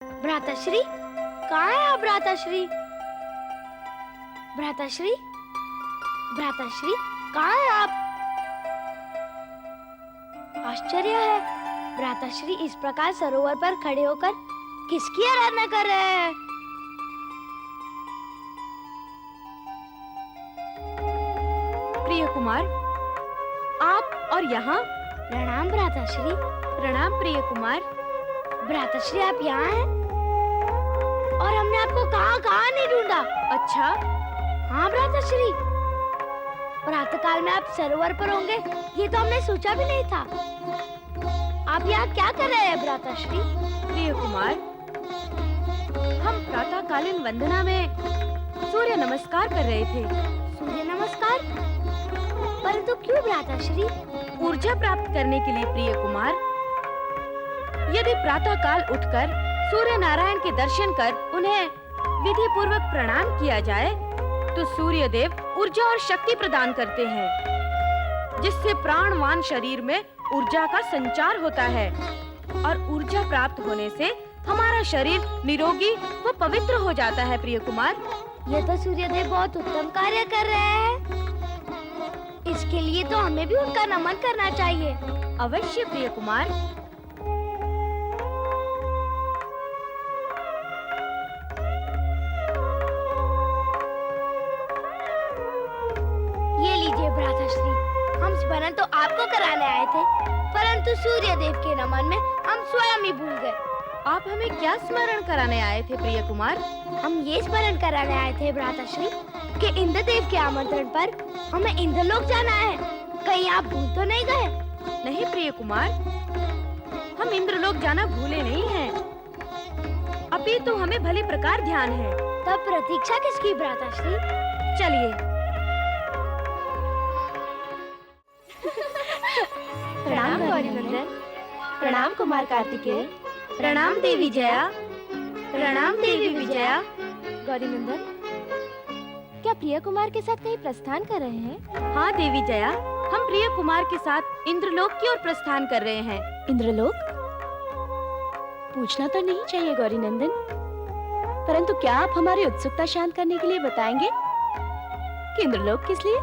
भ्राताश्री, कहाँ है आप भ्राताश्री? भ्राताश्री, भ्राताश्री, कहाँ है आप? आश्चर्य है, भ्राताश्री इस प्रकार सरोवर पर खड़े होकर किसकी आराधना कर रहे हैं? प्रिय कुमार, आप और यहाँ? प्रणाम भ्राताश्री। प्रणाम प्रिय कुमार। भ्राताश्री, आप यहाँ हैं? और हमने आपको कहाँ नहीं ढूंढा। अच्छा? हाँ भ्राताश्री, प्रातःकाल में आप सरोवर पर होंगे ये तो हमने सोचा भी नहीं था। आप यहाँ क्या कर रहे हैं भ्राताश्री? प्रिय कुमार, हम प्रातःकालीन वंदना में सूर्य नमस्कार कर रहे थे। सूर्य नमस्कार? परंतु क्यों भ्राताश्री? ऊर्जा प्राप्त करने के लिए प्रिय कुमार। यदि प्रातःकाल उठकर सूर्य नारायण के दर्शन कर उन्हें विधि पूर्वक प्रणाम किया जाए तो सूर्य देव ऊर्जा और शक्ति प्रदान करते हैं, जिससे प्राणवान शरीर में ऊर्जा का संचार होता है और ऊर्जा प्राप्त होने से हमारा शरीर निरोगी व पवित्र हो जाता है। प्रिय कुमार, ये तो सूर्यदेव बहुत उत्तम कार्य कर रहे हैं। इसके लिए तो हमें भी उनका नमन करना चाहिए। अवश्य प्रिय कुमार। ये लीजिए भ्राताश्री, हम स्मरण तो आपको कराने आए थे, परंतु सूर्यदेव के नमन में हम स्वयं ही भूल गए। आप हमें क्या स्मरण कराने आए थे प्रिय कुमार? हम ये स्मरण कराने आए थे भ्राताश्री कि इंद्रदेव के आमंत्रण पर हमें इंद्रलोक जाना है। कहीं आप भूल तो नहीं गए? नहीं प्रिय कुमार, हम इंद्रलोक जाना भूले नहीं हैं। अपितु हमें भली प्रकार ध्यान है। तब प्रतीक्षा किसकी भ्राताश्री? चलिए। प्रणाम गौरीनंदन। प्रणाम कुमार कार्तिकेय। प्रणाम देवी जया। प्रणाम देवी विजया। गौरीनंदन, क्या प्रिय कुमार के साथ कहीं प्रस्थान कर रहे हैं? हाँ देवी जया, हम प्रिय कुमार के साथ इंद्रलोक की ओर प्रस्थान कर रहे हैं। इंद्रलोक? पूछना तो नहीं चाहिए गौरीनंदन, परंतु क्या आप हमारी उत्सुकता शांत करने के लिए बताएंगे कि इंद्रलोक किस लिए?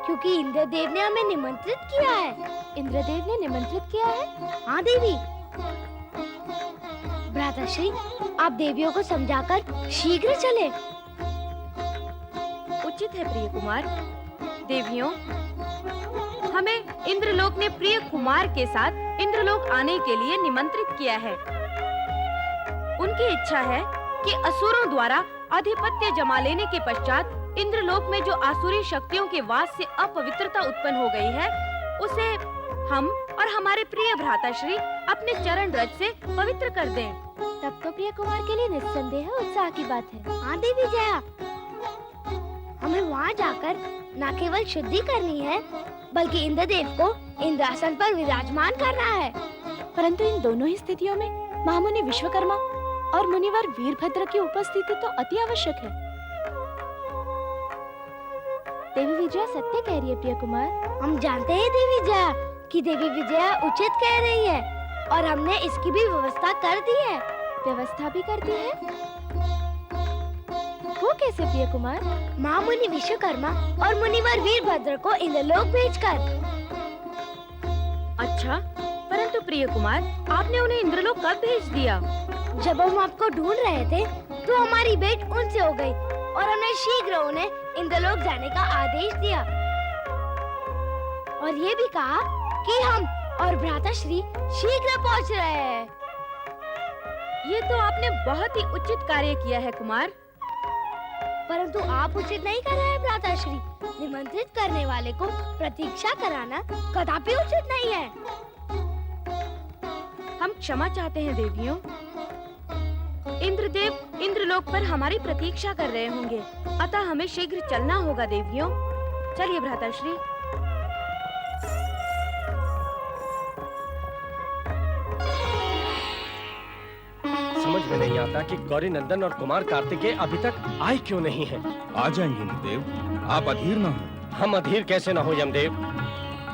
क्योंकि इंद्रदेव ने हमें निमंत्रित किया है। इंद्रदेव ने निमंत्रित किया है? हाँ देवी। भ्राताश्री, आप देवियों को समझाकर शीघ्र चले। उचित है प्रिय कुमार। देवियों, हमें इंद्रलोक ने प्रिय कुमार के साथ इंद्रलोक आने के लिए निमंत्रित किया है। उनकी इच्छा है कि असुरों द्वारा आधिपत्य जमा लेने के पश्चात इंद्रलोक में जो आसुरी शक्तियों के वास से अपवित्रता उत्पन्न हो गई है, उसे हम और हमारे प्रिय भ्राताश्री अपने चरण रज से पवित्र कर दें। तब तो प्रिय कुमार के लिए निस्संदेह उत्साह की बात है। हाँ देवी जया, हमें वहाँ जाकर न केवल शुद्धि करनी है, बल्कि इंद्रदेव को इंद्रासन पर विराजमान करना है। परंतु इन दोनों ही स्थितियों में महामुनि विश्वकर्मा और मुनिवर वीरभद्र की उपस्थिति तो अति आवश्यक है। देवी विजया सत्य कह रही है प्रिय कुमार। हम जानते हैं देवी जया कि देवी विजया उचित कह रही है और हमने इसकी भी व्यवस्था कर दी है। व्यवस्था भी कर दी है? वो कैसे प्रिय कुमार? महामुनि विश्वकर्मा और मुनिवर वीरभद्र को इंद्रलोक भेजकर। अच्छा, परंतु प्रिय कुमार, आपने उन्हें इंद्रलोक कब भेज दिया? जब हम आपको ढूंढ रहे थे तो हमारी भेंट उनसे हो गई और हमने शीघ्र उन्हें इंद्रलोक जाने का आदेश दिया और ये भी कहा कि हम और भ्राताश्री शीघ्र पहुंच रहे हैं। ये तो आपने बहुत ही उचित कार्य किया है कुमार। परंतु आप उचित नहीं कर रहे हैं भ्राताश्री। निमंत्रित करने वाले को प्रतीक्षा कराना कदापि उचित नहीं है। हम क्षमा चाहते हैं देवियों। इंद्रदेव इंद्रलोक पर हमारी प्रतीक्षा कर रहे होंगे, अतः हमें शीघ्र चलना होगा देवियों। चलिए भ्राताश्री। समझ में नहीं आता कि गौरी नंदन और कुमार कार्तिकेय अभी तक आए क्यों नहीं हैं। आ जाएंगे इंद्रदेव, आप अधीर न हो। हम अधीर कैसे न हो यमदेव।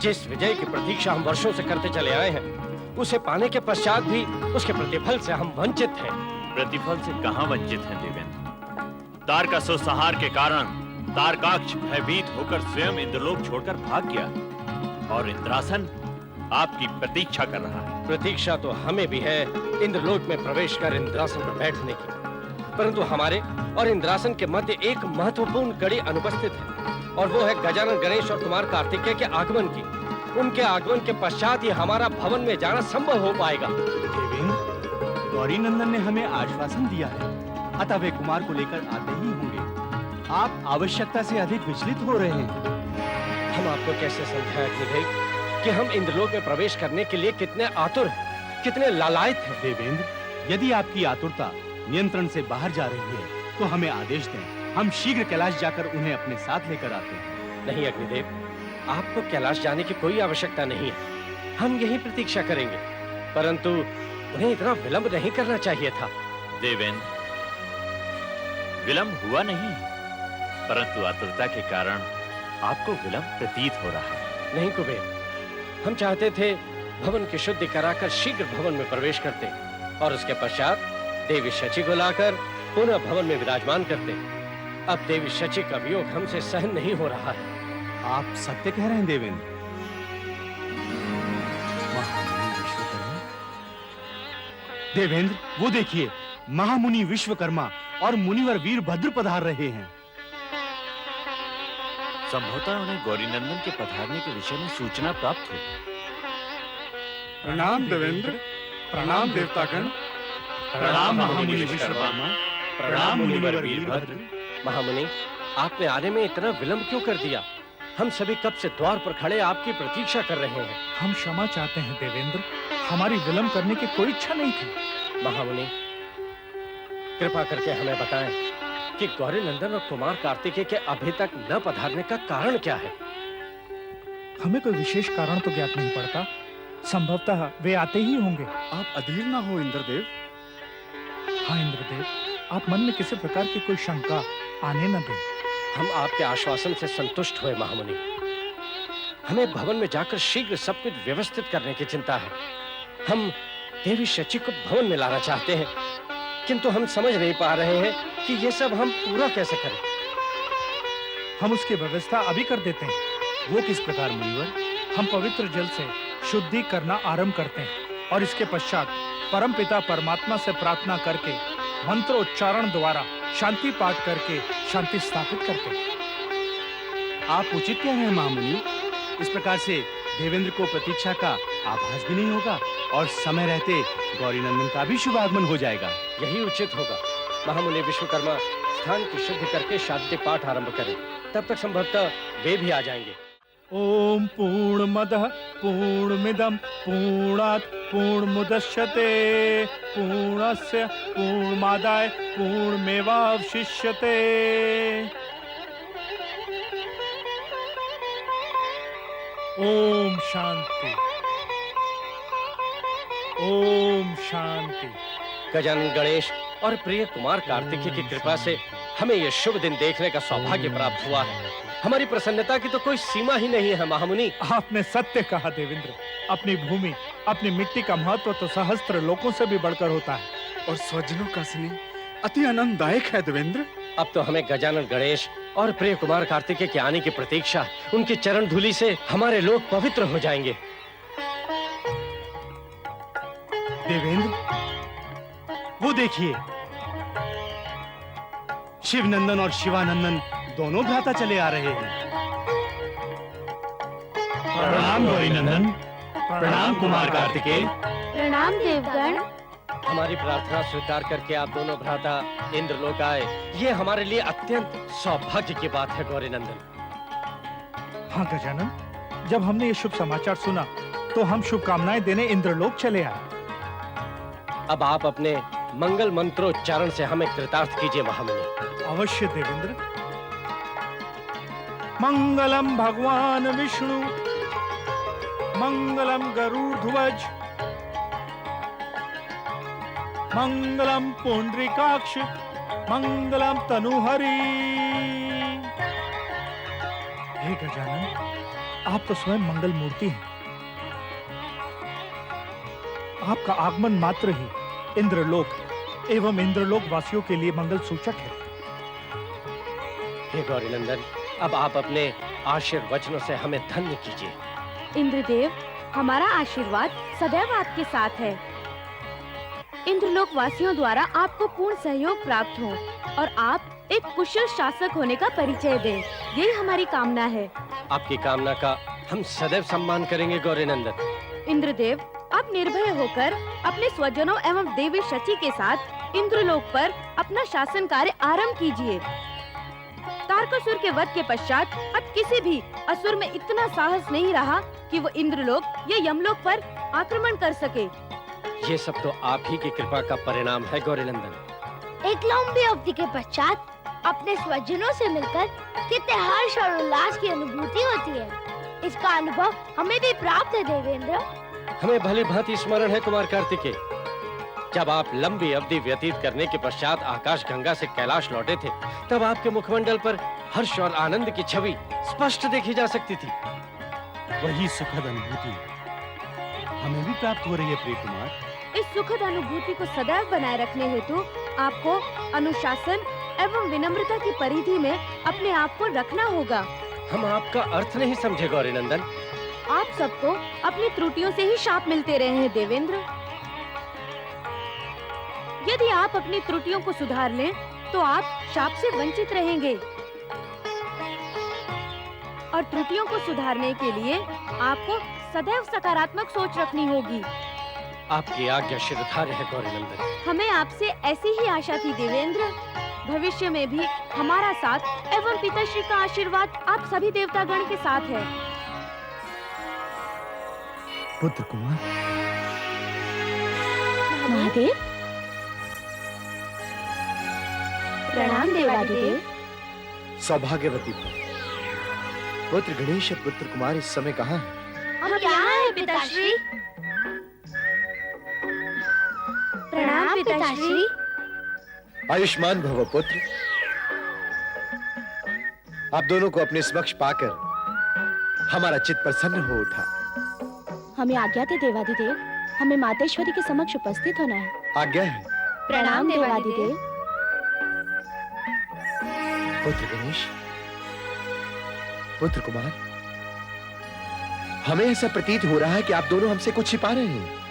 जिस विजय की प्रतीक्षा हम वर्षों से करते चले आए हैं, उसे पाने के पश्चात भी उसके प्रतिफल से हम वंचित हैं। प्रतिफल से कहां वंचित हैं देवेंद्र। तारकासुर संहार के कारण तारकाक्ष भयभीत होकर स्वयं इंद्रलोक छोड़कर भाग गया और इंद्रासन आपकी प्रतीक्षा कर रहा है। प्रतीक्षा तो हमें भी है इंद्रलोक में प्रवेश कर इंद्रासन पर बैठने की, परंतु हमारे और इंद्रासन के मध्य एक महत्वपूर्ण कड़ी अनुपस्थित है और वो है गजानन गणेश और कुमार कार्तिकेय के आगमन की। उनके आगमन के पश्चात ही हमारा भवन में जाना संभव हो पाएगा। देवेंद्र, गौरी नंदन ने हमें आश्वासन दिया है, अतः वे कुमार को लेकर आते ही होंगे। आप आवश्यकता से अधिक विचलित हो रहे हैं। हम आपको कैसे समझाएं अग्निदेव कि हम इंद्रलोक में प्रवेश करने के लिए कितने आतुर हैं, कितने लालायित हैं। देवेंद्र, यदि आपकी आतुरता नियंत्रण से बाहर जा रही है तो हमें आदेश दें, हम शीघ्र कैलाश जाकर उन्हें अपने साथ लेकर आते हैं। नहीं अग्निदेव, आपको कैलाश जाने की कोई आवश्यकता नहीं है, हम यहीं प्रतीक्षा करेंगे, परंतु उन्हें इतना विलंब नहीं करना चाहिए था। देवेंद्र, विलंब हुआ नहीं, परंतु आतुरता के कारण आपको विलंब प्रतीत हो रहा है। नहीं कुबेर, हम चाहते थे भवन की शुद्धि कराकर शीघ्र भवन में प्रवेश करते और उसके पश्चात देवी शची को लाकर पुनः भवन में विराजमान करते। अब देवी शची का वियोग हमसे सहन नहीं हो रहा है। आप सत्य कह रहे हैं देवेंद्र। महामुनि विश्वकर्मा, देवेंद्र वो देखिए, महामुनि विश्वकर्मा और मुनिवर वीरभद्र पधार रहे हैं। संभवतः उन्हें गौरीनंदन के पधारने के विषय में सूचना प्राप्त हो। प्रणाम देवेंद्र, प्रणाम देवतागण, प्रणाम महामुनि विश्वकर्मा, प्रणाम मुनिवर वीरभद्र। महामुनि, आपने आने में इतना विलंब क्यों कर दिया? हम सभी कब से द्वार पर खड़े आपकी प्रतीक्षा कर रहे हैं। हम क्षमा चाहते हैं देवेंद्र, हमारी विलंब करने की कोई इच्छा नहीं थी। महामुनि, कृपा करके हमें बताएं कि गौरीनंदन और कुमार कार्तिकेय के अभी तक न पधारने का कारण क्या है? हमें कोई विशेष कारण तो ज्ञात नहीं पड़ता, संभवतः वे आते ही होंगे। आप अधीर ना हो इंद्रदेव। हाँ इंद्रदेव, आप मन में किसी प्रकार की कोई शंका आने न दें। हम आपके आश्वासन से संतुष्ट हुए महामुनि। हमें भवन में जाकर शीघ्र सब कुछ व्यवस्थित करने की चिंता है। हम देवी शची को भवन में लाना चाहते हैं, किंतु हम समझ नहीं पा रहे हैं कि ये सब हम पूरा कैसे करें। हम उसकी व्यवस्था अभी कर देते हैं। वो किस प्रकार मुनिवर? हम पवित्र जल से शुद्धि करना आरंभ करते हैं और इसके पश्चात परमपिता परमात्मा से प्रार्थना करके मंत्रोच्चारण द्वारा शांति पाठ करके शांति स्थापित करते हैं। आप उचित कह रहे हैं महामुनि। इस प्रकार से देवेंद्र को प्रतीक्षा का आभास भी नहीं होगा और समय रहते गौरीनंदन का भी शुभ आगमन हो जाएगा। यही उचित होगा। महामुनि विश्वकर्मा स्थान की शुद्धि करके शांति पाठ आरंभ करें, तब तक संभवतः वे भी आ जाएंगे। ओम पूर्णमदः पूर्णमिदं पूर्णात् पूर्णमुदच्यते पूर्णस्य पूर्णमादाय पूर्णमेवावशिष्यते। ओम शांति, ओम शांति। गजानन गणेश और प्रिय कुमार कार्तिकेय की कृपा से हमें यह शुभ दिन देखने का सौभाग्य प्राप्त हुआ है। हमारी प्रसन्नता की तो कोई सीमा ही नहीं है महामुनि। आपने सत्य कहा देवेंद्र। अपनी भूमि, अपनी मिट्टी का महत्व तो सहस्त्र लोकों से भी बढ़कर होता है। और स्वजनों का स्नेह अति आनंददायक है देवेंद्र। अब तो हमें गजानन गणेश और प्रिय कुमार कार्तिकेय के आने की प्रतीक्षा, उनकी चरण धूलि से हमारे लोग पवित्र हो जाएंगे। देवेंद्र, वो देखिए, शिवनंदन और शिवानंदन दोनों भ्राता चले आ रहे हैं। प्रणाम गौरीनंदन, प्रणाम कुमार कार्तिकेय। प्रणाम देवगण। हमारी प्रार्थना स्वीकार करके आप दोनों भ्राता इंद्रलोक आए, ये हमारे लिए अत्यंत सौभाग्य की बात है गौरीनंदन। हाँ गजानन, जब हमने ये शुभ समाचार सुना तो हम शुभकामनाएं देने इंद्रलोक चले आए। अब आप अपने मंगल मंत्रोच्चारण से हमें कृतार्थ कीजिए महामुनि। अवश्य देवेंद्र। मंगलम भगवान विष्णु, मंगलम गरुड़ध्वज, मंगलम पुंडरीकाक्ष, मंगलम तनुहरि। हे गजानन, आप तो स्वयं मंगल मूर्ति हैं। आपका आगमन मात्र ही इंद्रलोक एवं इंद्रलोक वासियों के लिए मंगल सूचक है। हे गौरीनंदन, अब आप अपने आशीर्वचनों से हमें धन्य कीजिए। इंद्रदेव, हमारा आशीर्वाद सदैव आपके साथ है। इंद्रलोक वासियों द्वारा आपको पूर्ण सहयोग प्राप्त हो और आप एक कुशल शासक होने का परिचय दें, यही हमारी कामना है। आपकी कामना का हम सदैव सम्मान करेंगे गौरीनंदन। इंद्रदेव, आप निर्भय होकर अपने स्वजनों एवं देवी शची के साथ इंद्रलोक पर अपना शासन कार्य आरंभ कीजिए। तारकासुर के वध के पश्चात अब किसी भी असुर में इतना साहस नहीं रहा कि वो इंद्रलोक या यमलोक पर आक्रमण कर सके। ये सब तो आप ही की कृपा का परिणाम है गौरीनंदन। एक लंबी अवधि के पश्चात अपने स्वजनों से मिलकर कितने हर्ष और उल्लास की अनुभूति होती है। इसका अनुभव हमें भी प्राप्त है देवेंद्र। हमें भली भांति स्मरण है कुमार कार्तिकेय, जब आप लंबी अवधि व्यतीत करने के पश्चात आकाश गंगा से कैलाश लौटे थे, तब आपके मुखमंडल पर हर्ष और आनंद की छवि स्पष्ट देखी जा सकती थी। वही सुखद अनुभूति हमें भी प्राप्त हो रही है प्रिय कुमार। इस सुखद अनुभूति को सदैव बनाए रखने हेतु आपको अनुशासन एवं विनम्रता की परिधि में अपने आप को रखना होगा। हम आपका अर्थ नहीं समझे गौरीनंदन। आप सबको अपनी त्रुटियों से ही शाप मिलते रहे हैं देवेंद्र। यदि आप अपनी त्रुटियों को सुधार लें, तो आप शाप से वंचित रहेंगे। और त्रुटियों को सुधारने के लिए आपको सदैव सकारात्मक सोच रखनी होगी। आपकी आज्ञा शिरधार्य है गौरीनंदन। हमें आपसे ऐसी ही आशा थी देवेंद्र। भविष्य में भी हमारा साथ एवं पिताश्री का आशीर्वाद आप सभी देवतागण के साथ है। पुत्र कुमार, महादेव, प्रणाम देवादिदेव। सौभाग्यवती भव। पुत्र गणेश और पुत्र कुमार इस समय कहाँ हैं? हम यहाँ हैं पिताश्री। प्रणाम पिताश्री। आयुष्मान भव पुत्र। आप दोनों को अपने समक्ष पाकर हमारा चित्त प्रसन्न हो उठा। हमें आज्ञा दे देवादिदेव, हमें मातेश्वरी के समक्ष उपस्थित होना है। आज्ञा है प्रणाम देवादिदेव। पुत्र गणेश, पुत्र कुमार, हमें ऐसा प्रतीत हो रहा है कि आप दोनों हमसे कुछ छिपा रहे हैं।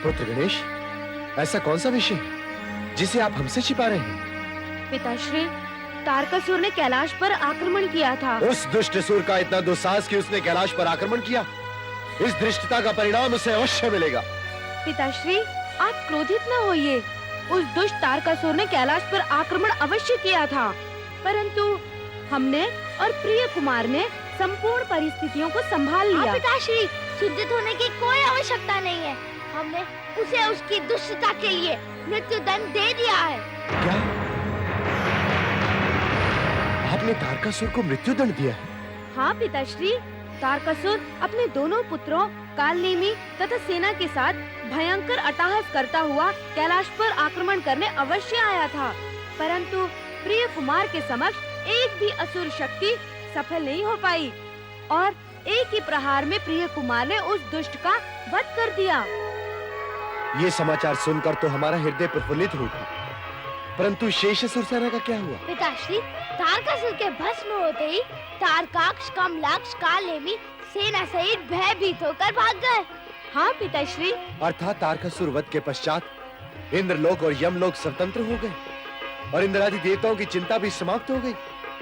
पुत्र गणेश, ऐसा कौन सा विषय है जिसे आप हमसे छिपा रहे हैं? पिताश्री, तारकासुर ने कैलाश पर आक्रमण किया था। उस दुष्ट असुर का इतना दुस्साहस कि उसने कैलाश पर आक्रमण किया। इस धृष्टता का परिणाम उसे अवश्य मिलेगा। पिताश्री, आप क्रोधित न होइए। उस दुष्ट तारकासुर ने कैलाश पर आक्रमण अवश्य किया था, परंतु हमने और प्रिय कुमार ने संपूर्ण परिस्थितियों को संभाल लिया। पिताश्री, चिंतित होने की कोई आवश्यकता नहीं है। हमने उसे उसकी दुष्टता के लिए मृत्यु दंड दे दिया है। क्या आपने तारकासुर को मृत्यु दंड दिया है? हाँ पिताश्री, तारकासुर अपने दोनों पुत्रों कालनेमी तथा सेना के साथ भयंकर अट्टहास करता हुआ कैलाश पर आक्रमण करने अवश्य आया था, परंतु प्रिय कुमार के समक्ष एक भी असुर शक्ति सफल नहीं हो पाई और एक ही प्रहार में प्रिय कुमार ने उस दुष्ट का वध कर दिया। ये समाचार सुनकर तो हमारा हृदय प्रफुल्लित हो उठा, परंतु शेषासुर सेना का क्या हुआ? पिताश्री, तारकासुर के भस्म होते ही तारकाक्ष, कमलाक्ष, कालनेमी सेना सहित भयभीत होकर भाग गए। हाँ पिताश्री। अर्थात तारकासुर वध के पश्चात इंद्रलोक और यमलोक स्वतंत्र हो गए और इंद्रादि देवताओं की चिंता भी समाप्त हो गई।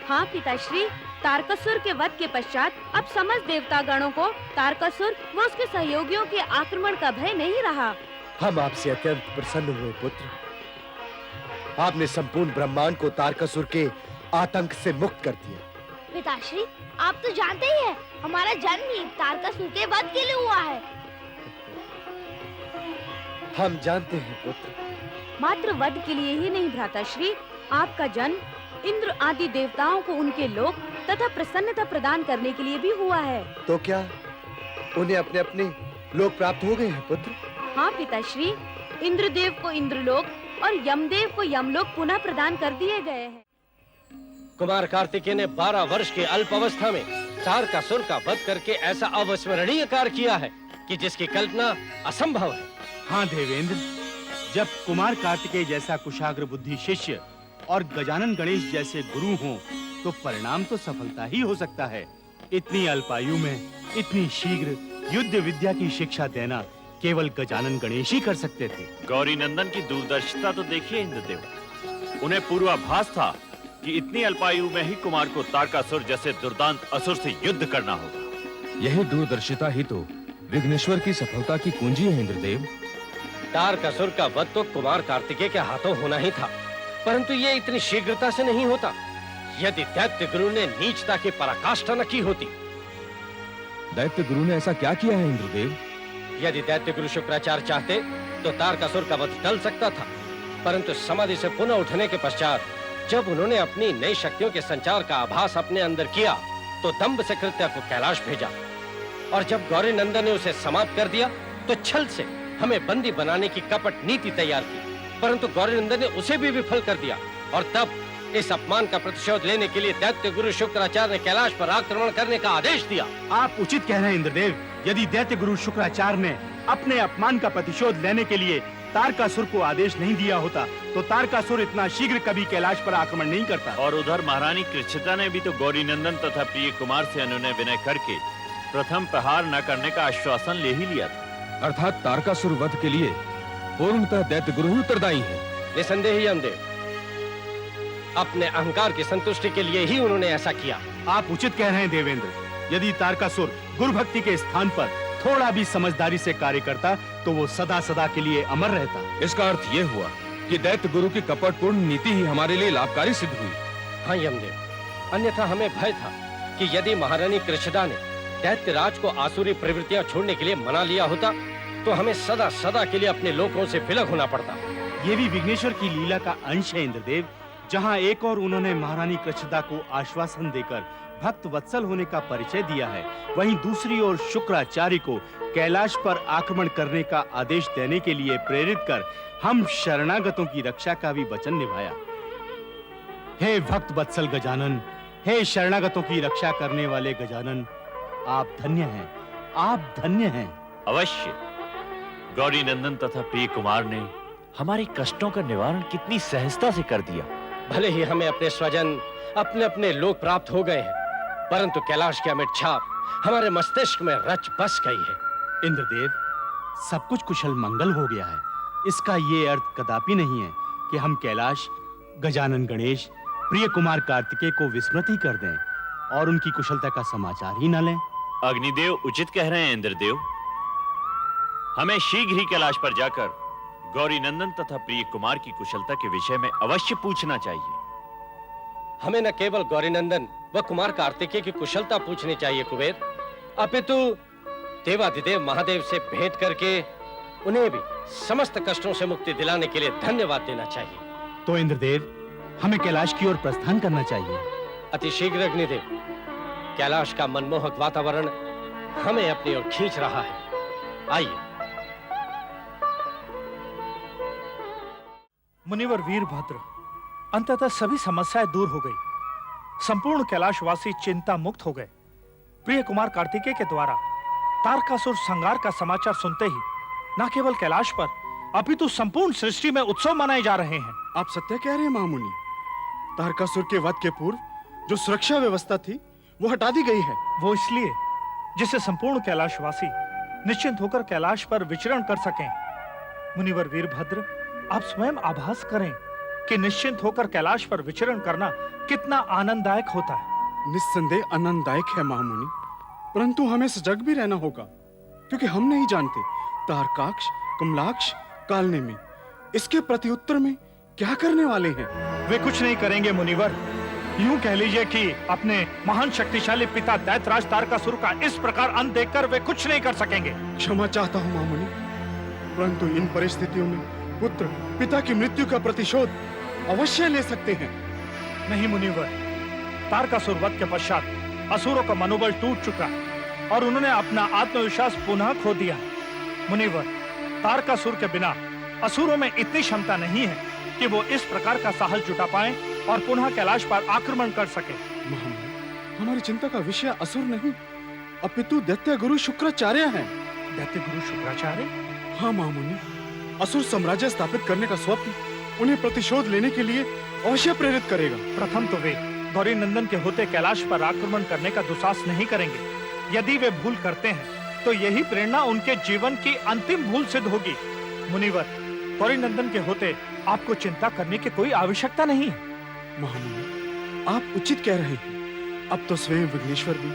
हाँ पिताश्री, तारकासुर के वध के पश्चात अब समस्त देवतागणों को तारकासुर व उसके सहयोगियों के आक्रमण का भय नहीं रहा। हम आपसे अत्यंत प्रसन्न हुए पुत्र। आपने संपूर्ण ब्रह्मांड को तारकासुर के आतंक से मुक्त कर दिया। पिताश्री, आप तो जानते ही हैं, हमारा जन्म ही तारकासुर के वध के लिए हुआ है। हम जानते हैं पुत्र। मात्र वध के लिए ही नहीं भ्राताश्री, आपका जन्म इंद्र आदि देवताओं को उनके लोक तथा प्रसन्नता प्रदान करने के लिए भी हुआ है। तो क्या उन्हें अपने अपने लोक प्राप्त हो गए हैं पुत्र? हाँ पिताश्री, इंद्रदेव को इंद्रलोक और यमदेव को यमलोक पुनः प्रदान कर दिए गए हैं। कुमार कार्तिकेय ने 12 वर्ष के अल्प अवस्था में तारकासुर का वध करके ऐसा अविस्मरणीय कार्य किया है कि जिसकी कल्पना असंभव है। हाँ देवेंद्र, जब कुमार कार्तिकेय जैसा कुशाग्र बुद्धि शिष्य और गजानन गणेश जैसे गुरु हों, तो परिणाम तो सफलता ही हो सकता है। इतनी अल्पायु में इतनी शीघ्र युद्ध विद्या की शिक्षा देना केवल गजानन गणेश ही कर सकते थे। गौरी नंदन की दूरदर्शिता तो देखिए इंद्रदेव। उन्हें पूर्वाभास था कि इतनी अल्पायु में ही कुमार को तारकासुर जैसे दुर्दांत असुर से युद्ध करना होगा। यही दूरदर्शिता ही तो विघ्नेश्वर की सफलता की कुंजी है इंद्रदेव। तारकासुर का वध तो कुमार कार्तिकेय के हाथों होना ही था, परंतु ये इतनी शीघ्रता से नहीं होता। यदि दैत्य गुरु ने नीचता की पराकाष्ठा न की होती। दैत्य गुरु ने ऐसा क्या किया है इंद्रदेव? यदि दैत्य गुरु शुक्राचार्य चाहते तो तारकासुर का वध टल सकता था, परंतु समाधि से पुनः उठने के पश्चात जब उन्होंने अपनी नई शक्तियों के संचार का आभास अपने अंदर किया तो दंभ से कृत्य को कैलाश भेजा, और जब गौरी नंदन ने उसे समाप्त कर दिया तो छल से हमें बंदी बनाने की कपट नीति तैयार की, परंतु गौरी नंदन ने उसे भी विफल कर दिया। और तब इस अपमान का प्रतिशोध लेने के लिए दैत्य गुरु शुक्राचार्य ने कैलाश पर आक्रमण करने का आदेश दिया। आप उचित कह रहे हैं इंद्रदेव। यदि दैत्य गुरु शुक्राचार्य ने अपने अपमान का प्रतिशोध लेने के लिए तारकासुर को आदेश नहीं दिया होता तो तारकासुर इतना शीघ्र कभी कैलाश पर आक्रमण नहीं करता। और उधर महारानी कृच्छिता ने भी तो गौरी नंदन तथा प्रिय कुमार से अनुनय विनय करके प्रथम प्रहार न करने का आश्वासन ले ही लिया था। अर्थात तारकासुर वध के लिए पूर्णतः दैत्य गुरु ही उत्तरदायी है। निसंदेह यमदेव, अपने अहंकार की संतुष्टि के लिए ही उन्होंने ऐसा किया। आप उचित कह रहे हैं देवेंद्र। यदि तारकासुर गुरु भक्ति के स्थान पर थोड़ा भी समझदारी से कार्य करता तो वो सदा सदा के लिए अमर रहता। इसका अर्थ यह हुआ कि दैत्य गुरु की कपटपूर्ण नीति ही हमारे लिए लाभकारी सिद्ध हुई। हाँ यमदेव, अन्यथा हमें भय था कि यदि महारानी कृच्छिदा ने दैत्य राज को आसुरी प्रवृत्तियां छोड़ने के लिए मना लिया होता तो हमें सदा सदा के लिए अपने लोकों से विलग होना पड़ता। ये भी विघ्नेश्वर की लीला का अंश है इंद्रदेव। जहाँ एक और उन्होंने महारानी कृच्छिदा को आश्वासन देकर भक्त वत्सल होने का परिचय दिया है, वहीं दूसरी ओर शुक्राचार्य को कैलाश पर आक्रमण करने का आदेश देने के लिए प्रेरित कर हम शरणागतों की रक्षा का भी वचन निभाया। हे भक्त वत्सल गजानन, हे शरणागतों की रक्षा करने वाले गजानन, आप धन्य हैं, आप धन्य हैं। अवश्य। गौरी नंदन तथा प्रिय कुमार ने हमारे कष्टों का निवारण कितनी सहजता से कर दिया। भले ही हमें अपने स्वजन अपने अपने लोक प्राप्त हो गए हैं, परंतु कैलाश की अमिट छाप हमारे मस्तिष्क में रच बस गई है। इंद्रदेव, सब कुछ कुशल मंगल हो गया है। इसका ये अर्थ कदापि नहीं है कि हम कैलाश, गजानन गणेश, प्रिय कुमार कार्तिकेय को विस्मृत ही कर दें और उनकी कुशलता का समाचार ही न लें। अग्निदेव उचित कह रहे हैं इंद्रदेव। हमें शीघ्र ही कैलाश पर जाकर गौरी नंदन तथा प्रिय कुमार की कुशलता के विषय में अवश्य पूछना चाहिए। हमें न केवल गौरी नंदन व कुमार कार्तिकेय की कुशलता पूछनी चाहिए कुबेर, अपितु देवाधिदेव महादेव से भेंट करके उन्हें भी समस्त कष्टों से मुक्ति दिलाने के लिए धन्यवाद देना चाहिए। तो इंद्रदेव, हमें कैलाश की ओर प्रस्थान करना चाहिए। अति शीघ्र अग्निदेव। कैलाश का मनमोहक वातावरण हमें अपनी ओर खींच रहा है। आइए। मुनिवर वीरभद्र, अंततः सभी समस्याएं दूर हो गई। संपूर्ण कैलाशवासी चिंता मुक्त हो गए। प्रिय कुमार कार्तिकेय के द्वारा तारकासुर संहार का समाचार सुनते ही न केवल कैलाश पर अपितु संपूर्ण सृष्टि में उत्सव मनाए जा रहे हैं। आप सत्य कह रहे हैं महामुनि। तारकासुर के वध के पूर्व जो सुरक्षा व्यवस्था थी वो हटा दी गई है। वो इसलिए जिससे संपूर्ण कैलाशवासी निश्चिंत होकर कैलाश पर विचरण कर सकें। मुनिवर वीरभद्र, आप स्वयं आभास करें कि निश्चिंत होकर कैलाश पर विचरण करना कितना आनंददायक होता है। निस्संदेह आनंददायक है महामुनि, परंतु हमें सजग भी रहना होगा, क्योंकि हम नहीं जानते तारकाक्ष, कमलाक्ष, कालनेमी इसके प्रत्युत्तर में क्या करने वाले हैं। वे कुछ नहीं करेंगे मुनिवर। यूं कह लीजिए कि अपने महान शक्तिशाली पिता दैत्यराज तारकासुर का इस प्रकार अंत देखकर वे कुछ नहीं कर सकेंगे। क्षमा चाहता हूं महामुनि, परंतु इन परिस्थितियों में पुत्र पिता की मृत्यु का प्रतिशोध अवश्य ले सकते हैं। नहीं मुनिवर, तारकासुर वध के पश्चात असुरों का मनोबल टूट चुका और उन्होंने अपना आत्मविश्वास पुनः खो दिया। मुनिवर, तारकासुर के बिना असुरों में इतनी क्षमता नहीं है कि वो इस प्रकार का साहस जुटा पाएं और पुनः कैलाश पर आक्रमण कर सके। महामुनि, हमारी चिंता का विषय असुर नहीं अपितु दैत्य गुरु शुक्राचार्य हैं। दैत्य गुरु शुक्राचार्य? हाँ महामुनि, असुर साम्राज्य स्थापित करने का स्वप्न उन्हें प्रतिशोध लेने के लिए अवश्य प्रेरित करेगा। प्रथम तो वे गौरी नंदन के होते कैलाश पर आक्रमण करने का दुस्साहस नहीं करेंगे। यदि वे भूल करते हैं तो यही प्रेरणा उनके जीवन की अंतिम भूल सिद्ध होगी। मुनिवर, गौरी नंदन के होते आपको चिंता करने की कोई आवश्यकता नहीं है। महामुनि, आप उचित कह रहे हैं। अब तो स्वयं विघ्नेश्वर भी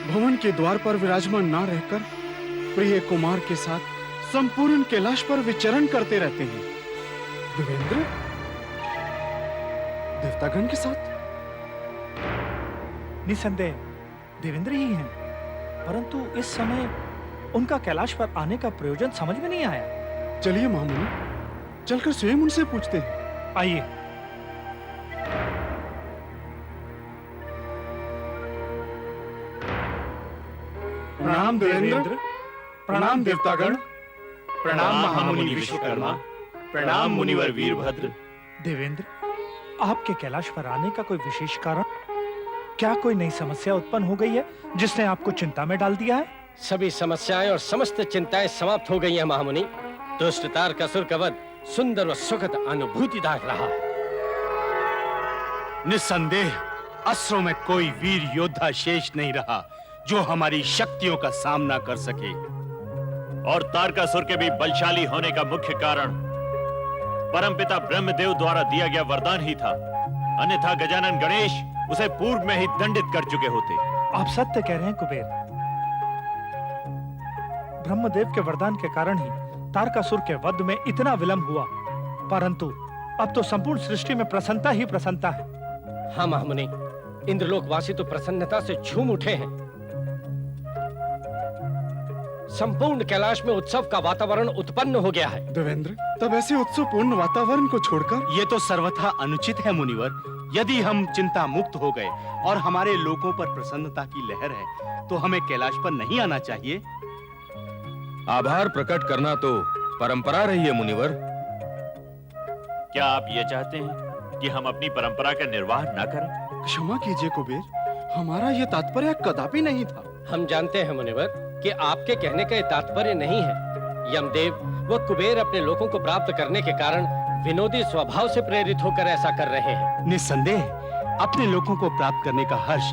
भवन के द्वार पर विराजमान ना रहकर प्रिय कुमार के साथ संपूर्ण कैलाश पर विचरण करते रहते हैं। देवेंद्र, देवतागण के साथ? निसंदेह देवेंद्र ही हैं, परंतु इस समय उनका कैलाश पर आने का प्रयोजन समझ में नहीं आया। चलिए महामुनि, चलकर स्वयं उनसे पूछते हैं। आइए। प्रणाम देवेंद्र, प्रणाम देवतागण, प्रणाम महामुनि विश्वकर्मा, प्रणाम मुनिवर वीरभद्र। देवेंद्र, आपके कैलाश पर आने का कोई विशेष कारण? क्या कोई नई समस्या उत्पन्न हो गई है जिसने आपको चिंता में डाल दिया है? सभी समस्याएं और समस्त चिंताएं समाप्त हो गई हैं महामुनि। दुष्ट तारकासुर का वध सुंदर व सुखद अनुभूतिदायक रहा। निस्संदेह अस्त्रों में कोई वीर योद्धा शेष नहीं रहा जो हमारी शक्तियों का सामना कर सके। और तारकासुर के भी बलशाली होने का मुख्य कारण परमपिता ब्रह्मदेव द्वारा दिया गया वरदान ही था, अन्यथा गजानन गणेश उसे पूर्व में ही दंडित कर चुके होते। आप सत्य कह रहे हैं कुबेर। ब्रह्मदेव के वरदान के कारण ही तारकासुर के वध में इतना विलंब हुआ, परंतु अब तो संपूर्ण सृष्टि में प्रसन्नता ही प्रसन्नता है। हाँ महामुनि, इंद्रलोकवासी तो प्रसन्नता से झूम उठे हैं। संपूर्ण कैलाश में उत्सव का वातावरण उत्पन्न हो गया है। देवेंद्र, तब ऐसे उत्सवपूर्ण वातावरण को छोड़कर ये तो सर्वथा अनुचित है मुनिवर। यदि हम चिंता मुक्त हो गए और हमारे लोगों पर प्रसन्नता की लहर है तो हमें कैलाश पर नहीं आना चाहिए। आभार प्रकट करना तो परंपरा रही है मुनिवर। क्या आप ये चाहते हैं कि हम अपनी परंपरा का निर्वाह न करें? क्षमा कीजिए कुबेर, हमारा यह तात्पर्य कदापि नहीं था। हम जानते हैं मुनिवर कि आपके कहने का ये तात्पर्य नहीं है। यमदेव व कुबेर अपने लोगों को प्राप्त करने के कारण विनोदी स्वभाव से प्रेरित होकर ऐसा कर रहे हैं। निस्संदेह अपने लोगों को प्राप्त करने का हर्ष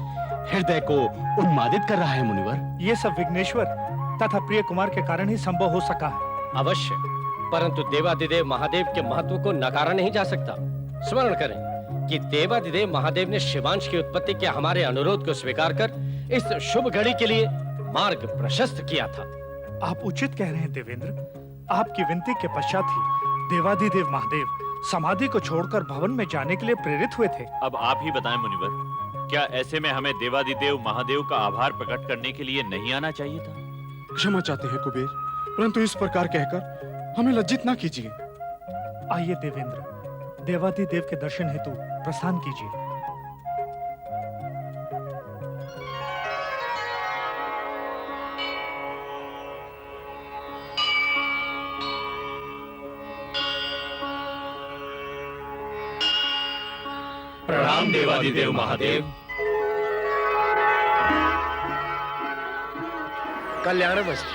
हृदय को उन्मादित कर रहा है मुनिवर। ये सब विघ्नेश्वर तथा प्रिय कुमार के कारण ही संभव हो सका है। अवश्य, परंतु देवादिदेव महादेव के महत्व को नकारा नहीं जा सकता। स्मरण करें कि देवादिदेव महादेव ने शिवांश की उत्पत्ति के हमारे अनुरोध को स्वीकार कर इस शुभ घड़ी के लिए मार्ग प्रशस्त किया था। आप उचित कह रहे हैं देवेंद्र। आपकी विनती के पश्चात ही देवादिदेव महादेव समाधि को छोड़कर भवन में जाने के लिए प्रेरित हुए थे। अब आप ही बताएं मुनिवर, क्या ऐसे में हमें देवादिदेव महादेव का आभार प्रकट करने के लिए नहीं आना चाहिए था? क्षमा चाहते हैं कुबेर, परंतु इस प्रकार कहकर हमें लज्जित ना कीजिए। आइए देवेंद्र, देवादिदेव के दर्शन हेतु प्रस्थान कीजिए। प्रणाम देवादिदेव महादेव। कल्याणमस्तु।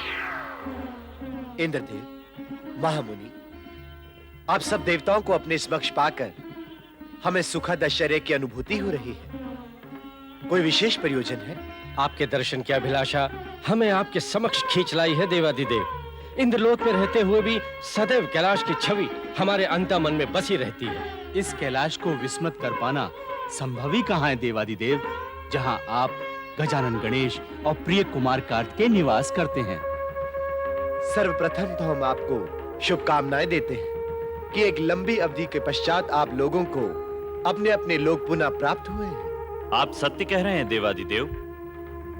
इंद्रदेव, महामुनि, आप सब देवताओं को अपने समक्ष पाकर हमें सुखद आश्चर्य की अनुभूति हो रही है। कोई विशेष प्रयोजन है? आपके दर्शन की अभिलाषा हमें आपके समक्ष खींच लाई है देवादिदेव। इंद्रलोक में रहते हुए भी सदैव कैलाश की छवि हमारे अंतःमन में बसी रहती है। इस कैलाश को विस्मृत कर पाना संभव ही कहाँ है देवादिदेव, जहाँ आप गजानन गणेश और प्रिय कुमार कार्तिकेय निवास करते हैं। सर्वप्रथम तो हम आपको शुभकामनाएं देते हैं कि एक लंबी अवधि के पश्चात आप लोगों को अपने अपने लोक पुनः प्राप्त हुए हैं। आप सत्य कह रहे हैं देवादिदेव।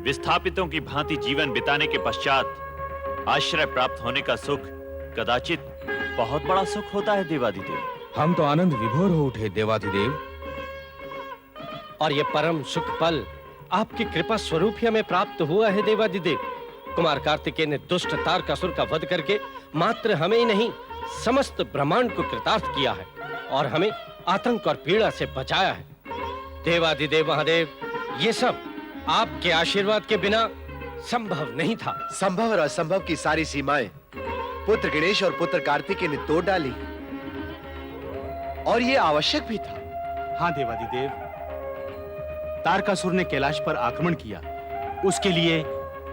विस्थापितों की भांति जीवन बिताने के पश्चात आश्रय प्राप्त होने का सुख कदाचित बहुत बड़ा सुख होता है देवादिदेव। हम तो आनंद विभोर हो उठे देवाधिदेव। और ये परम सुख पल आपकी कृपा स्वरूप ही हमें प्राप्त हुआ है देवादिदेव। कुमार कार्तिकेय ने दुष्ट तारकासुर का वध करके मात्र हमें ही नहीं समस्त ब्रह्मांड को कृतार्थ किया है और हमें आतंक और पीड़ा से बचाया है। देवादिदेव महादेव, ये सब आपके आशीर्वाद के बिना संभव नहीं था। संभव और असंभव की सारी सीमाएं पुत्र गणेश और पुत्र कार्तिकेय ने तोड़ डाली, और ये आवश्यक भी था। हाँ देवादिदेव, तारकासुर ने कैलाश पर आक्रमण किया। उसके लिए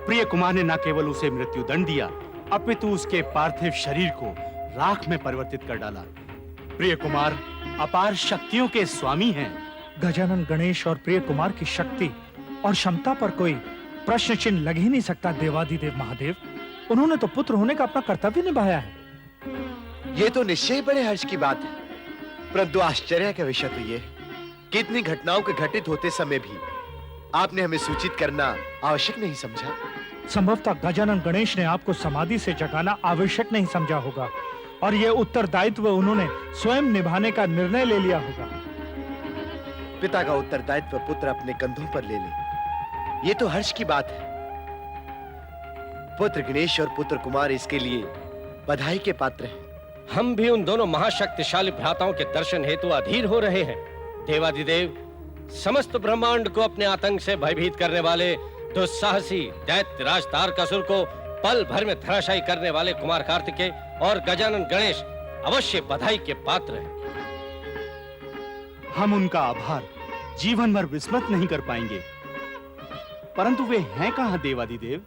प्रिय कुमार ने न केवल उसे मृत्युदंड दिया, अपितु उसके पार्थिव शरीर को राख में परिवर्तित कर डाला। प्रिय कुमार अपार शक्तियों के स्वामी हैं। गजानन गणेश और प्रिय कुमार की शक्ति और क्षमता पर कोई प्रश्न चिन्ह लग ही नहीं सकता देवादिदेव महादेव। उन्होंने तो पुत्र होने का अपना कर्तव्य निभाया है। ये तो निश्चय ही बड़े हर्ष की बात है, परंतु आश्चर्य का विषय तो ये कि इतनी घटनाओं के घटित होते समय भी आपने हमें सूचित करना आवश्यक नहीं समझा। संभवतः गजानन गणेश ने आपको समाधि से जगाना आवश्यक नहीं समझा होगा और यह उत्तरदायित्व उन्होंने स्वयं निभाने का निर्णय ले लिया होगा। पिता का उत्तरदायित्व पुत्र अपने कंधों पर ले ले, ये तो हर्ष की बात है। पुत्र गणेश और पुत्र कुमार इसके लिए बधाई के पात्र हैं। हम भी उन दोनों महाशक्तिशाली भ्राताओं के दर्शन हेतु अधीर हो रहे हैं। देवादिदेव, समस्त ब्रह्मांड को अपने आतंक से भयभीत करने वाले दुस्साहसी दैत्यराज तारकासुर को पल भर में धराशायी करने वाले कुमार कार्तिकेय और गजानन गणेश अवश्य बधाई के पात्र हैं। हम उनका आभार जीवन भर विस्मृत नहीं कर पाएंगे, परंतु वे हैं कहां देवादिदेव?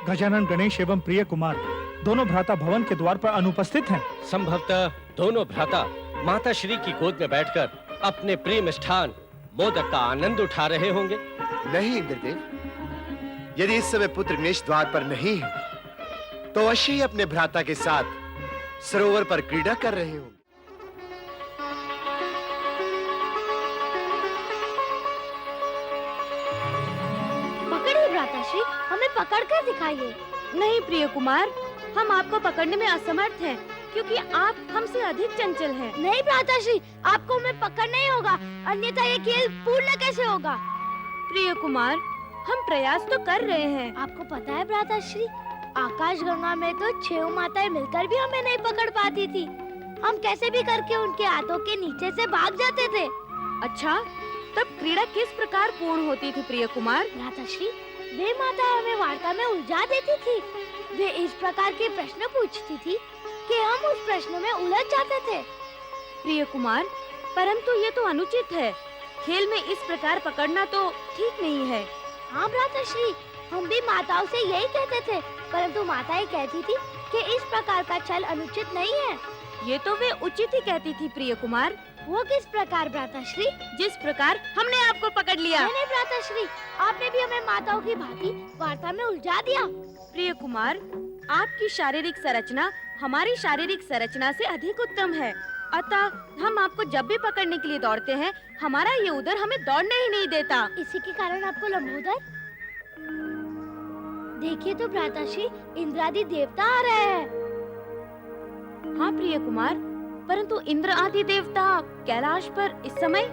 गजानन गणेश एवं प्रिय कुमार दोनों भ्राता भवन के द्वार पर अनुपस्थित हैं। संभवतः दोनों भ्राता माता श्री की गोद में बैठकर अपने प्रिय मिष्ठान मोदक का आनंद उठा रहे होंगे। नहीं इंद्रदेव, यदि इस समय पुत्र गणेश द्वार पर नहीं है तो अवश्य ही अपने भ्राता के साथ सरोवर पर क्रीड़ा कर रहे होंगे। पकड़िए भ्राताश्री, हमें पकड़ कर दिखाइए। नहीं प्रिय कुमार, हम आपको पकड़ने में असमर्थ हैं, क्योंकि आप हमसे अधिक चंचल हैं। नहीं भ्राताश्री, आपको हमें पकड़ना ही होगा, अन्यथा ये खेल पूर्ण कैसे होगा? प्रिय कुमार, हम प्रयास तो कर रहे हैं। आपको पता है भ्राताश्री, आकाश गंगा में तो 6 माताएं मिलकर भी हमें नहीं पकड़ पाती थी। हम कैसे भी करके उनके हाथों के नीचे से भाग जाते थे। अच्छा, तब क्रीड़ा किस प्रकार पूर्ण होती थी प्रिय कुमार? भ्राताश्री, वे माता हमें वार्ता में उलझा देती थी। वे इस प्रकार के प्रश्न पूछती थी कि हम उस प्रश्न में उलझ जाते थे। प्रिय कुमार, परंतु ये तो अनुचित है। खेल में इस प्रकार पकड़ना तो ठीक नहीं है। हाँ भ्राताश्री, हम भी माताओं से यही कहते थे, परंतु माताएं कहती थी कि इस प्रकार का छल अनुचित नहीं है। ये तो वे उचित ही कहती थी प्रिय कुमार। वो किस प्रकार भ्राताश्री? जिस प्रकार हमने आपको पकड़ लिया। नहीं भ्राताश्री, आपने भी हमें माताओं की भांति वार्ता में उलझा दिया। प्रिय कुमार, आपकी शारीरिक संरचना हमारी शारीरिक संरचना से अधिक उत्तम है, अतः हम आपको जब भी पकड़ने के लिए दौड़ते हैं, हमारा ये उदर हमें दौड़ने ही नहीं देता। इसी के कारण आपको लंबोदर? देखिए तो भ्राताश्री, इंद्रादि देवता आ रहे हैं। हाँ प्रिय कुमार, परंतु इंद्र आदि देवता कैलाश पर इस समय?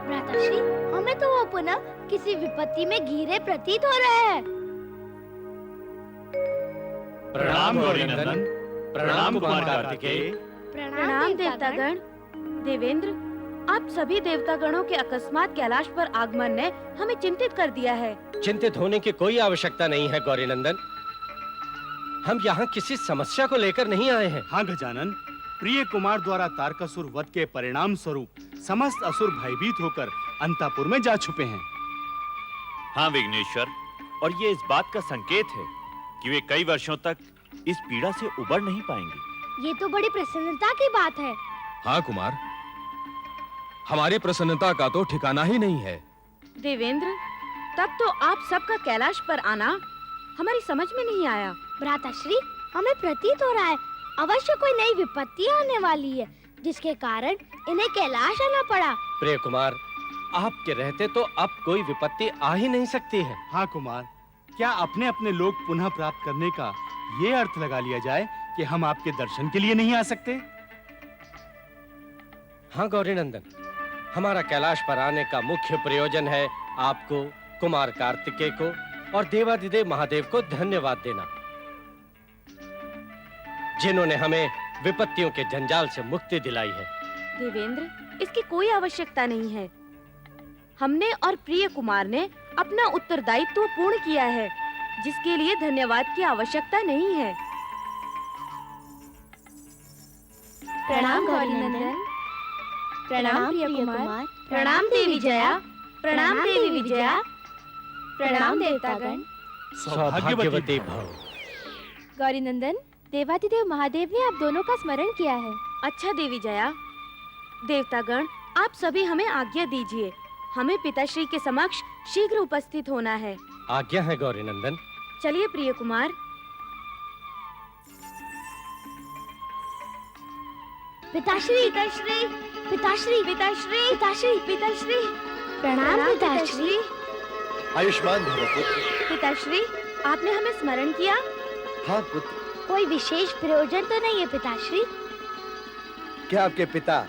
भ्राताश्री, हमें तो वो पुनः किसी विपत्ति में घिरे प्रतीत हो रहे हैं। प्रणाम गौरीनंदन, प्रणाम कुमार कार्तिकेय। प्रणाम देवतागण। देवेंद्र, आप सभी देवतागणों के अकस्मात कैलाश पर आगमन ने हमें चिंतित कर दिया है। चिंतित होने की कोई आवश्यकता नहीं है गौरीनंदन। हम यहाँ किसी समस्या को लेकर नहीं आए हैं। हाँ गजानन, प्रिय कुमार द्वारा तारकासुर वध के परिणाम स्वरूप समस्त असुर भयभीत होकर अंतापुर में जा छुपे हैं। हाँ विघ्नेश्वर, और ये इस बात का संकेत है कि वे कई वर्षों तक इस पीड़ा से उबर नहीं पाएंगे। ये तो बड़ी प्रसन्नता की बात है। हाँ कुमार, हमारी प्रसन्नता का तो ठिकाना ही नहीं है। देवेंद्र, तब तो आप सबका कैलाश पर आना हमारी समझ में नहीं आया। भ्राताश्री, हमें प्रतीत हो रहा है अवश्य कोई नई विपत्ति आने वाली है, जिसके कारण इन्हें कैलाश आना पड़ा। प्रिय कुमार, आपके रहते तो अब कोई विपत्ति आ ही नहीं सकती है। हाँ कुमार, क्या अपने अपने लोक पुनः प्राप्त करने का ये अर्थ लगा लिया जाए कि हम आपके दर्शन के लिए नहीं आ सकते? हाँ गौरीनंदन, हमारा कैलाश पर आने का मुख्य प्रयोजन है आपको, कुमार कार्तिकेय को और देवादिदेव महादेव को धन्यवाद देना, जिन्होंने हमें विपत्तियों के जंजाल से मुक्ति दिलाई है। देवेंद्र, इसकी कोई आवश्यकता नहीं है। हमने और प्रिय कुमार ने अपना उत्तरदायित्व पूर्ण किया है। जिसके लिए धन्यवाद की आवश्यकता नहीं है। प्रणाम गौरी नंदन, प्रणाम प्रिय कुमार, प्रणाम देवी जया, प्रणाम देवी विजया, प्रणाम देवतागण। सौभाग्यवती भव। गौरी नंदन, देवाधिदेव महादेव ने आप दोनों का स्मरण किया है। अच्छा देवी जया, देवतागण आप सभी हमें आज्ञा दीजिए। हमें पिताश्री के समक्ष शीघ्र उपस्थित होना है। आज्ञा है गौरी नंदन। चलिए प्रिय कुमार। पिताश्री, पिताश्री, पिताश्री, पिताश्री, पिताश्री, पिताश्री, प्रणाम पिताश्री। आयुष्मान भव पुत्र। पिताश्री, आपने हमें स्मरण किया? हाँ पुत्र। कोई विशेष प्रयोजन तो नहीं है पिताश्री? क्या आपके पिता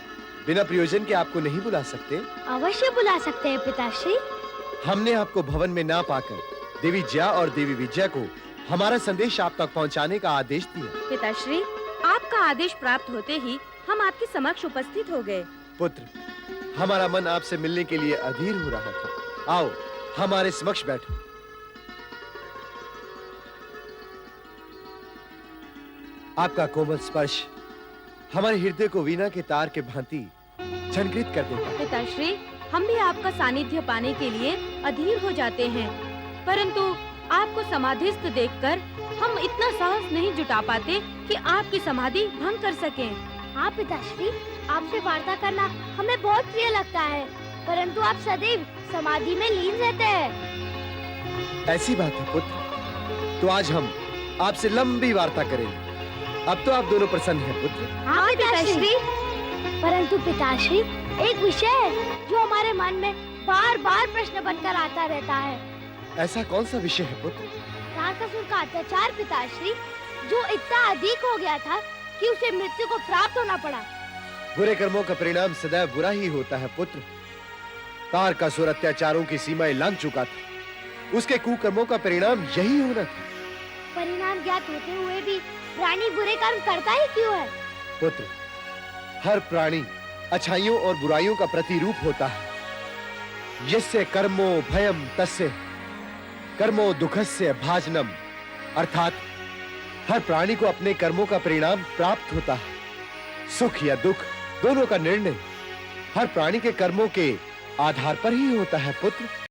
बिना प्रयोजन के आपको नहीं बुला सकते? अवश्य बुला सकते हैं पिताश्री। हमने आपको भवन में ना पाकर देवी जया और देवी विजया को हमारा संदेश आप तक पहुंचाने का आदेश दिया। पिताश्री, आपका आदेश प्राप्त होते ही हम आपके समक्ष उपस्थित हो गए। पुत्र, हमारा मन आपसे मिलने के लिए अधीर हो रहा था। आओ हमारे समक्ष बैठो। आपका कोमल स्पर्श हमारे हृदय को वीणा के तार के भांति झनकृत कर देता है। पिताश्री, हम भी आपका सानिध्य पाने के लिए अधीर हो जाते हैं, परंतु आपको समाधिस्थ देखकर हम इतना साहस नहीं जुटा पाते कि आपकी समाधि भंग कर सकें। हाँ पिताश्री, आपसे वार्ता करना हमें बहुत प्रिय लगता है, परंतु आप सदैव समाधि में लीन रहते हैं। ऐसी बात है पुत्र, तो आज हम आपसे लंबी वार्ता करेंगे। अब तो आप दोनों प्रसन्न हैं पुत्र। हाँ पिताश्री। परंतु पिताश्री, एक विषय है जो हमारे मन में बार बार प्रश्न बनकर आता रहता है। ऐसा कौन सा विषय है पुत्र? तारकासुर का अत्याचार पिताश्री, जो इतना अधिक हो गया था कि उसे मृत्यु को प्राप्त होना पड़ा। बुरे कर्मों का परिणाम सदैव बुरा ही होता है पुत्र। तारकासुर अत्याचारों की सीमाएं लांघ चुका था। उसके कुकर्मों का परिणाम यही होना था। परिणाम ज्ञात होते हुए भी प्राणी बुरे कर्म करता ही क्यों है? पुत्र, हर प्राणी अच्छाइयों और बुराइयों का प्रतिरूप होता है। यस्य कर्मो भयम तस्य कर्मो दुखस्य भाजनम, अर्थात हर प्राणी को अपने कर्मों का परिणाम प्राप्त होता है। सुख या दुख दोनों का निर्णय हर प्राणी के कर्मों के आधार पर ही होता है पुत्र।